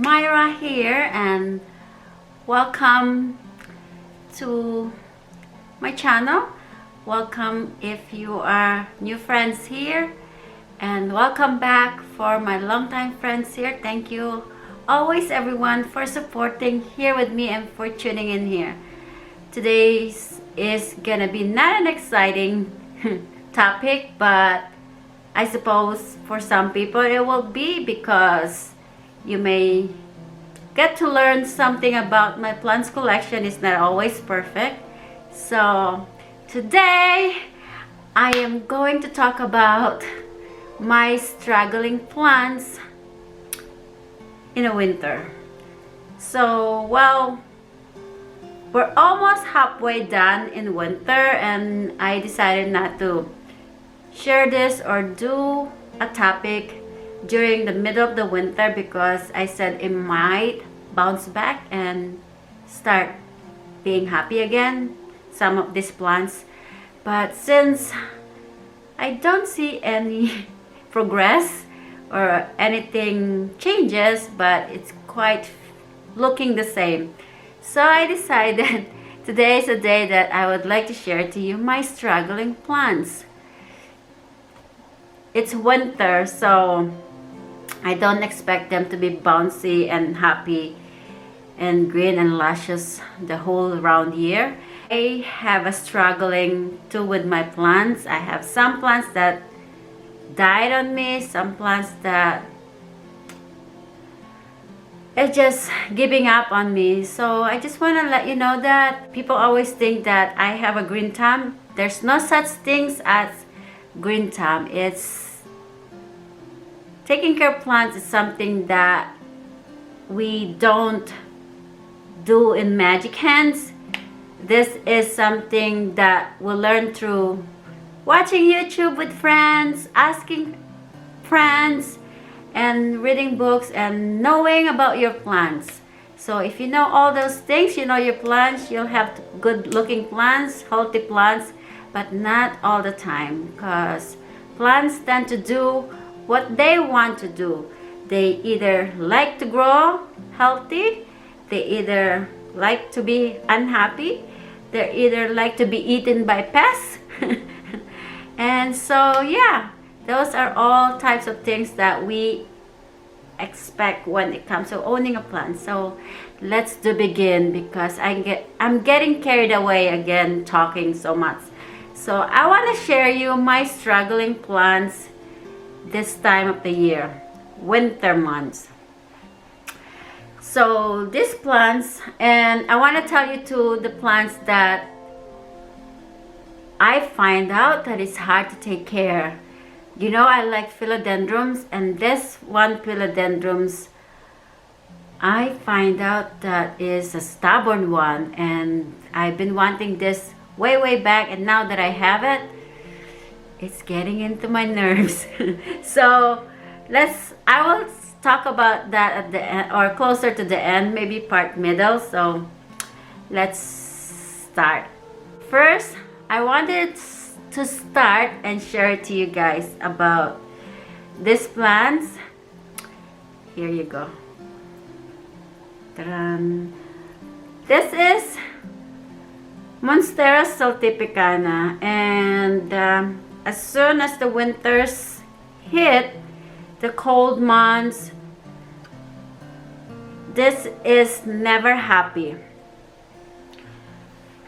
Myra here, and welcome to my channel. Welcome if you are new friends here, and welcome back for my longtime friends here. Thank you always everyone for supporting here with me and for tuning in here. Today's is gonna be not an exciting topic, but I suppose for some people it will be, because you may get to learn something about my plants collection. It's not always perfect. So today I am going to talk about my struggling plants in the winter. So, well, we're almost halfway done in winter, and I decided not to share this or do a topic during the middle of the winter, because I said it might bounce back and start being happy again, some of these plants. But since I don't see any progress or anything changes, but it's quite looking the same, so I decided today is a day that I would like to share to you my struggling plants. It's winter, so I don't expect them to be bouncy and happy and green and luscious the whole round year. I have a struggling too with my plants. I have some plants that died on me, some plants that are just giving up on me. So I just want to let you know that people always think that I have a green thumb. There's no such things as green thumb. It's taking care of plants is something that we don't do in magic hands. This is something that we learn through watching YouTube with friends, asking friends, and reading books and knowing about your plants. So if you know all those things, you know your plants, you'll have good looking plants, healthy plants, but not all the time, because plants tend to do what they want to do. They either like to grow healthy, they either like to be unhappy, they either like to be eaten by pests. And so yeah, those are all types of things that we expect when it comes to owning a plant. So let's begin, because I'm getting carried away again talking so much. So I want to share you my struggling plants this time of the year, winter months. So these plants, and I want to tell you too, the plants that I find out that it's hard to take care. You know, I like philodendrons, and this one philodendrons, I find out that is a stubborn one, and I've been wanting this way back, and now that I have it, it's getting into my nerves. So I will talk about that at the end, or closer to the end, maybe part middle. So let's start. First, I wanted to start and share it to you guys about these plants. Here you go. Ta-da. This is Monstera Sotipikana, and as soon as the winters hit, the cold months, this is never happy,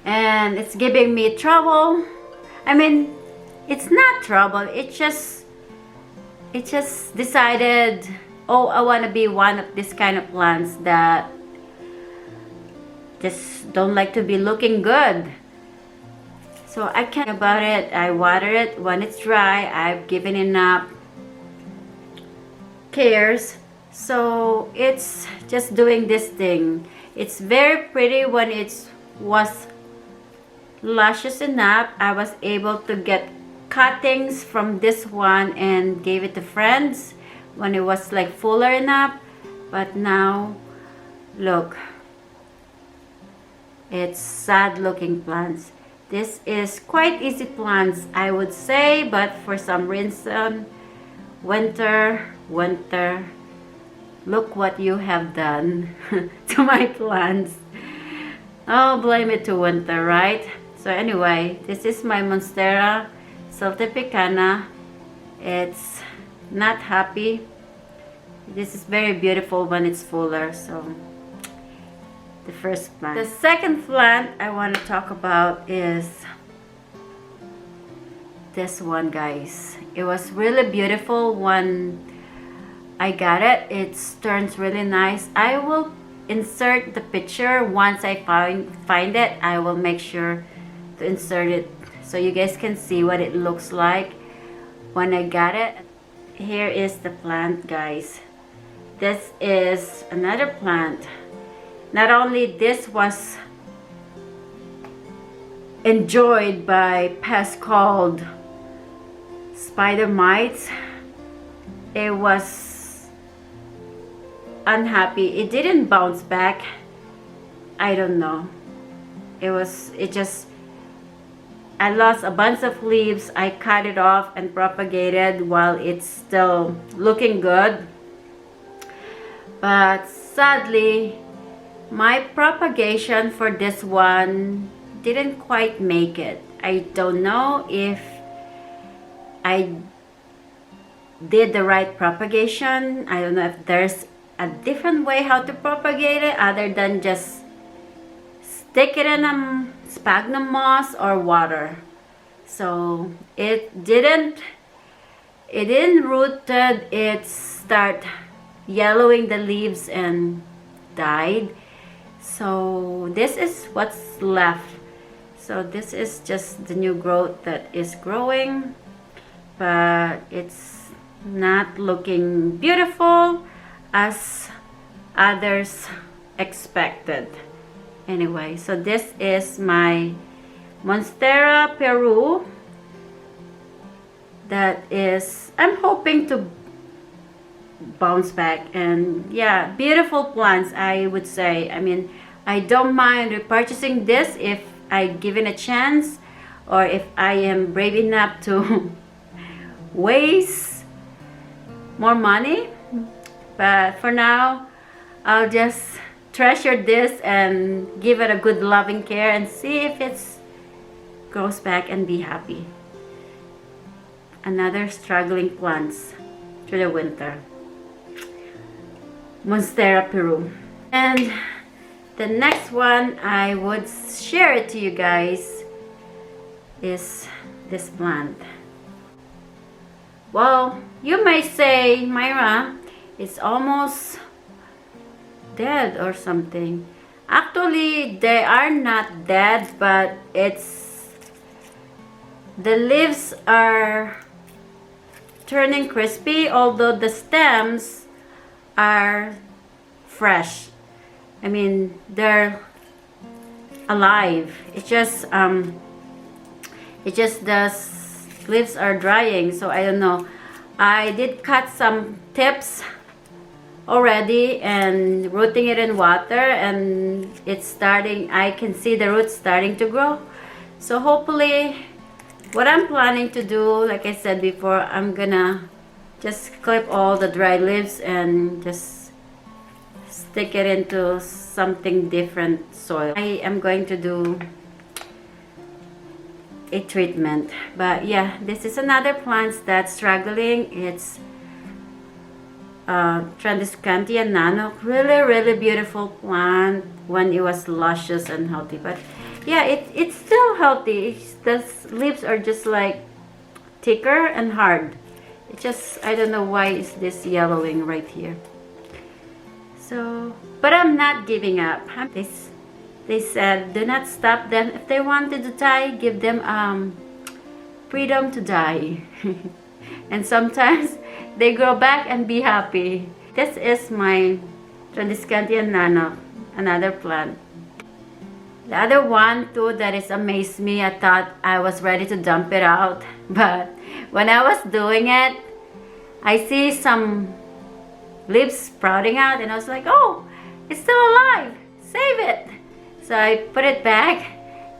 and it's giving me trouble. I mean, it's not trouble, it just decided, oh, I want to be one of this kind of plants that just don't like to be looking good. So I can't about it. I water it when it's dry. I've given enough cares, so it's just doing this thing. It's very pretty when it was luscious enough. I was able to get cuttings from this one and gave it to friends when it was like fuller enough. But now look, it's sad looking plants. This is quite easy plants, I would say, but for some reason winter look what you have done to my plants. Oh, blame it to winter, right? So anyway, this is my Monstera Sotipikana. It's not happy. This is very beautiful when it's fuller. So the first plant. The second plant I want to talk about is this one, guys. It was really beautiful when I got it. It turns really nice. I will insert the picture once I find it. I will make sure to insert it so you guys can see what it looks like when I got it. Here is the plant, guys. This is another plant. Not only this was enjoyed by pests called spider mites, it was unhappy. It didn't bounce back. I don't know. I lost a bunch of leaves. I cut it off and propagated while it's still looking good. But sadly, my propagation for this one didn't quite make it. I don't know if I did the right propagation. I don't know if there's a different way how to propagate it other than just stick it in a sphagnum moss or water. So it didn't rooted. It start yellowing the leaves and died. So this is what's left. So this is just the new growth that is growing, but it's not looking beautiful as others expected. Anyway, so this is my Monstera Peru that is, I'm hoping to bounce back. And yeah, beautiful plants, I would say. I mean, I don't mind repurchasing this if I given a chance, or if I am brave enough to waste more money. But for now, I'll just treasure this and give it a good loving care and see if it grows back and be happy. Another struggling plants through the winter. Monstera Peru. And the next one I would share it to you guys is this plant. Well, you may say, Myra, it's almost dead or something. Actually, they are not dead, but the leaves are turning crispy, although the stems are fresh. I mean, they're alive. It's just the leaves are drying, so I don't know. I did cut some tips already and rooting it in water, and it's starting, I can see the roots starting to grow. So hopefully, what I'm planning to do, like I said before, I'm gonna just clip all the dry leaves and just stick it into something different soil. I am going to do a treatment. But yeah, this is another plant that's struggling. It's Scandia Nano. Really beautiful plant when it was luscious and healthy. But yeah, it's still healthy. The leaves are just like thicker and hard. It just, I don't know why is this yellowing right here. So, but I'm not giving up. They said, do not stop them. If they wanted to die, give them freedom to die. And sometimes they grow back and be happy. This is my Scandia Nano, another plant. The other one too that is amazed me, I thought I was ready to dump it out. But when I was doing it, I see some leaves sprouting out and I was like, oh, it's still alive, save it. So I put it back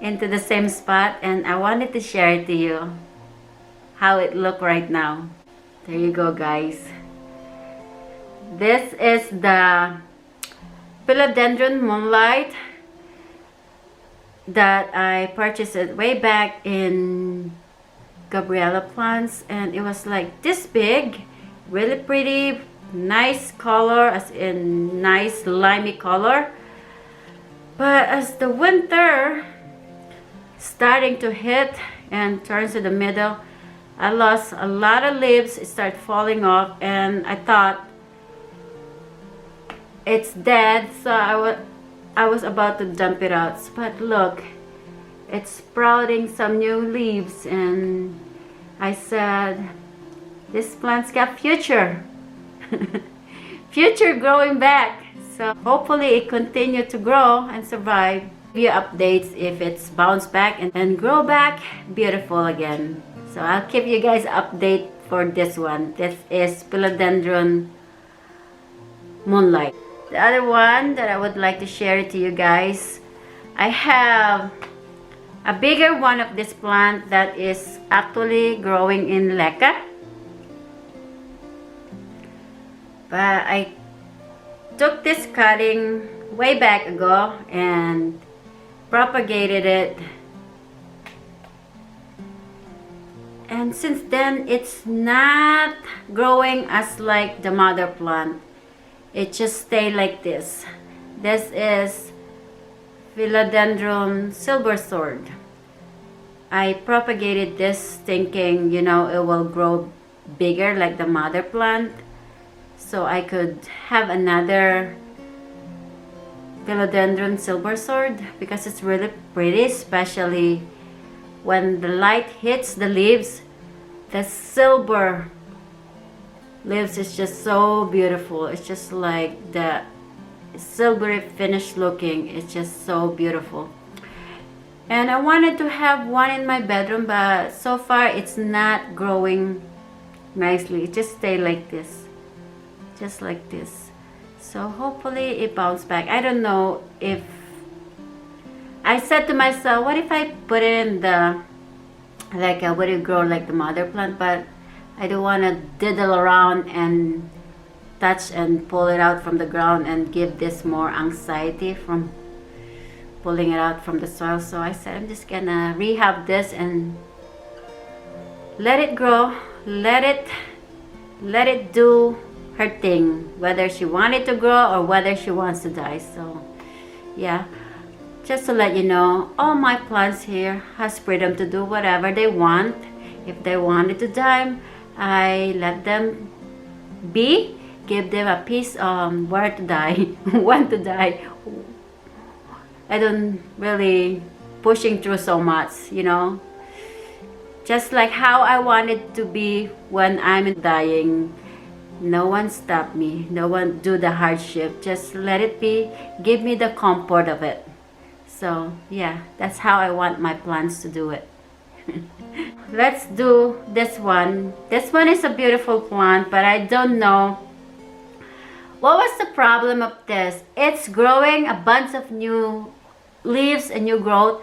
into the same spot and I wanted to share it to you how it look right now. There you go, guys. This is the Philodendron Moonlight that I purchased it way back in Gabriella Plants, and it was like this big, really pretty, nice color, as in nice limey color. But as the winter starting to hit and turns to the middle, I lost a lot of leaves. It started falling off, and I thought it's dead, so I was about to dump it out. But look, it's sprouting some new leaves, and I said, this plant's got future. Future growing back. So hopefully it continue to grow and survive. Give you updates if it's bounced back and grow back beautiful again. So I'll give you guys update for this one. This is Philodendron Moonlight. The other one that I would like to share to you guys, I have a bigger one of this plant that is actually growing in leca. But I took this cutting way back ago and propagated it, and since then it's not growing as like the mother plant. It just stayed like this. This is Philodendron Silver Sword. I propagated this thinking, you know, it will grow bigger like the mother plant, so I could have another Philodendron Silver Sword, because it's really pretty, especially when the light hits the leaves. The silver leaves is just so beautiful. It's just like the silvery finish looking. It's just so beautiful. And I wanted to have one in my bedroom, but so far it's not growing nicely. It just stay like this, just like this. So hopefully it bounced back. I don't know if I said to myself, what if I put it in the, like, would it grow like the mother plant? But I don't want to diddle around and touch and pull it out from the ground and give this more anxiety from pulling it out from the soil. So I said, I'm just gonna rehab this and let it grow, let it do her thing, whether she wanted to grow or whether she wants to die. So yeah, just to let you know, all my plants here has freedom to do whatever they want. If they wanted to die, I let them be, give them a piece where to die, when to die. I don't really pushing through so much, you know, just like how I wanted to be when I'm dying. No one stop me, no one do the hardship, just let it be, give me the comfort of it. So yeah, that's how I want my plants to do it. Let's do this one. This one is a beautiful plant, but I don't know what was the problem of this. It's growing a bunch of new leaves and new growth,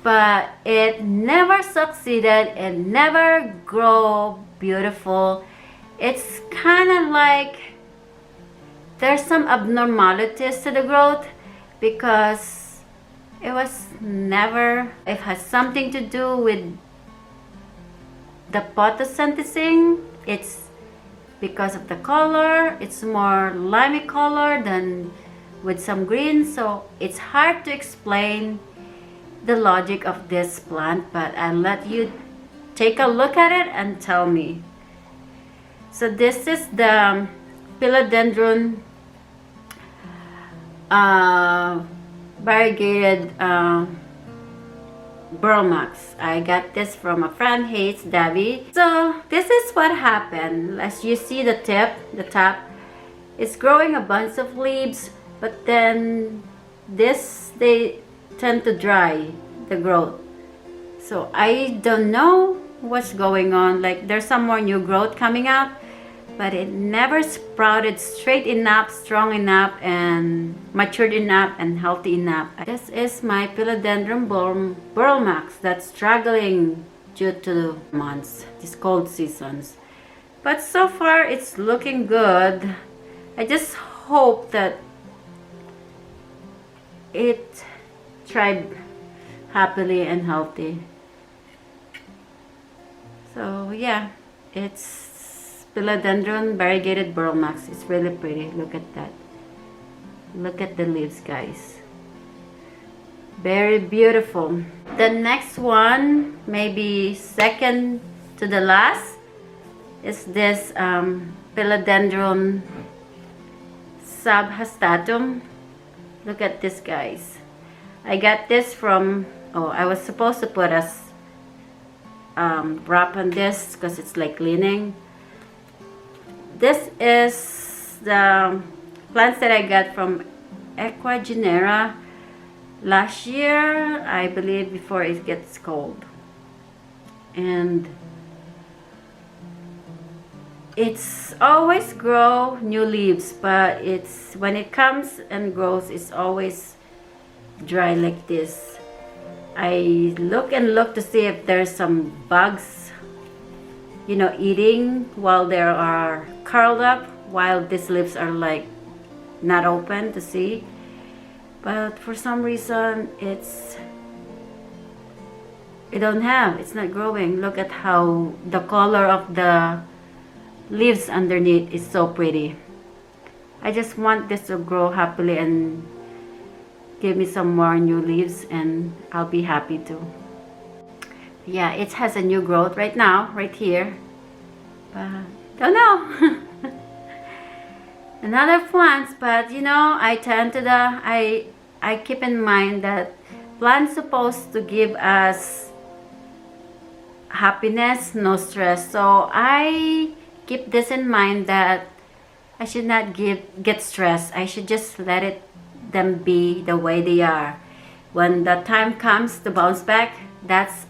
but it never succeeded. It never grow beautiful. It's kind of like there's some abnormalities to the growth, because it was never, it has something to do with the photosynthesizing. It's because of the color, it's more limey color than with some green, so it's hard to explain the logic of this plant, but I'll let you take a look at it and tell me. So this is the Philodendron variegated Burl Max. I got this from a friend, hates Debbie. So this is what happened. As you see, the tip, the top, it's growing a bunch of leaves, but then they tend to dry the growth. So I don't know what's going on. Like, there's some more new growth coming out, but it never sprouted straight enough, strong enough, and matured enough, and healthy enough. This is my Philodendron Burl Max that's struggling due to the months, these cold seasons. But so far it's looking good. I just hope that it thrive happily and healthy. So yeah, it's Philodendron Variegated Burl Max. It's really pretty. Look at that. Look at the leaves, guys. Very beautiful. The next one, maybe second to the last, is this Philodendron Subhastatum. Look at this, guys. I got this from, oh, I was supposed to put a wrap on this because it's like leaning. This is the plants that I got from Equagenera last year, I believe, before it gets cold. And it's always grow new leaves, but it's when it comes and grows, it's always dry like this. I look and look to see if there's some bugs, you know, eating while they are curled up, while these leaves are like not open to see. But for some reason it's not growing. Look at how the color of the leaves underneath is so pretty. I just want this to grow happily and give me some more new leaves, and I'll be happy too. Yeah, it has a new growth right now, right here, but don't know. Another plants, but you know, I tend to I keep in mind that plants supposed to give us happiness, no stress. So I keep this in mind that I should not get stressed. I should just let them be the way they are. When the time comes to bounce back,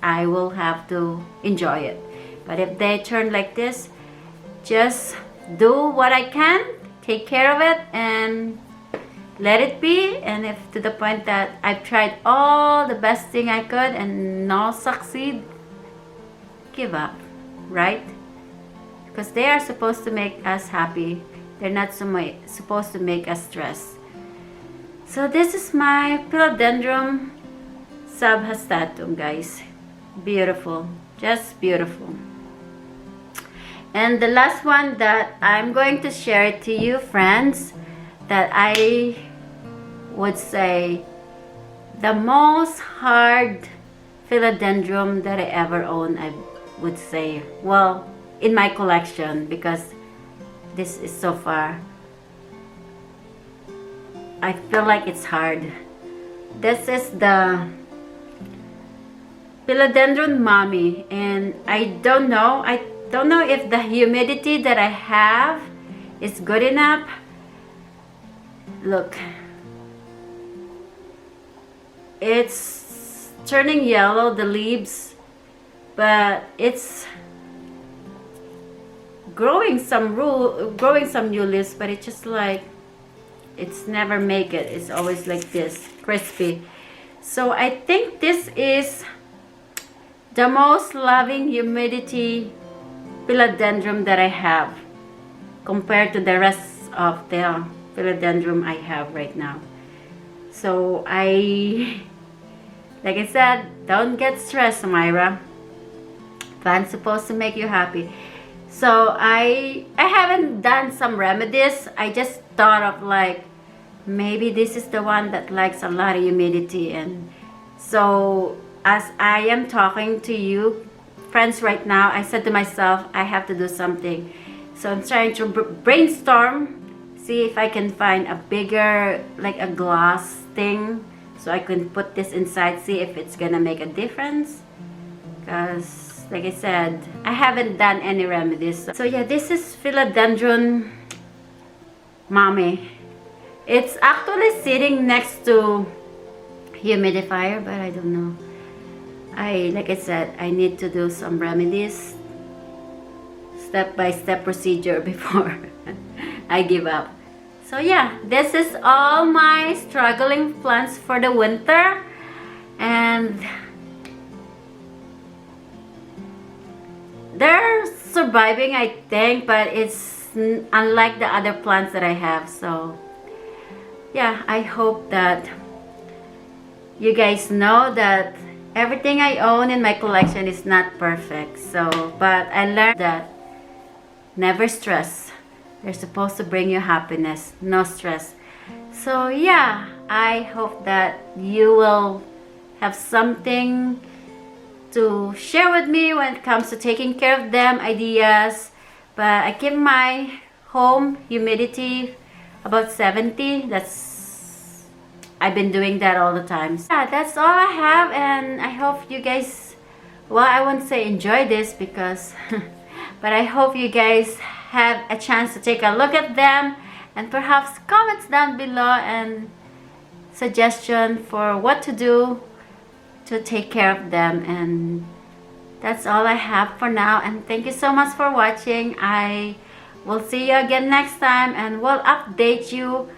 I will have to enjoy it. But if they turn like this, just do what I can, take care of it, and let it be. And if to the point that I've tried all the best thing I could and not succeed, give up, right? Because they are supposed to make us happy. They're not supposed to make us stress. So this is my Philodendron Subhastatum, guys. Beautiful, just beautiful. And the last one that I'm going to share to you, friends, that I would say the most hard philodendron that I ever owned, I would say, well, in my collection, because this is so far, I feel like it's hard. This is the Philodendron Mommy, and I don't know if the humidity that I have is good enough. Look, it's turning yellow, the leaves, but it's growing some new leaves, but it's just like it's never make it. It's always like this, crispy. So I think this is the most loving humidity philodendron that I have compared to the rest of the philodendron I have right now. So like I said, don't get stressed, Myra. Plants supposed to make you happy. So I haven't done some remedies. I just thought of like, maybe this is the one that likes a lot of humidity. And so as I am talking to you friends right now, I said to myself, I have to do something. So I'm trying to brainstorm, see if I can find a bigger, like a glass thing, so I can put this inside, see if it's gonna make a difference. Because like I said, I haven't done any remedies. So yeah, this is Philodendron Mommy. It's actually sitting next to humidifier, but I don't know. Like I said, I need to do some remedies, step-by-step procedure before I give up. So yeah, this is all my struggling plants for the winter, and they're surviving, I think, but it's unlike the other plants that I have. So yeah, I hope that you guys know that everything I own in my collection is not perfect. So, but I learned that never stress. They're supposed to bring you happiness, no stress. So yeah, I hope that you will have something to share with me when it comes to taking care of them, ideas. But I keep my home humidity about 70. I've been doing that all the time. Yeah, that's all I have, and I hope you guys, well, I won't say enjoy this because but I hope you guys have a chance to take a look at them, and perhaps comments down below and suggestion for what to do to take care of them. And that's all I have for now, and thank you so much for watching. I will see you again next time, and we'll update you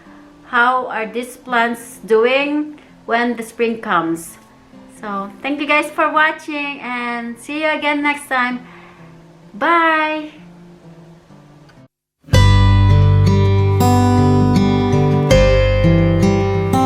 how are these plants doing when the spring comes. So thank you guys for watching, and see you again next time. Bye.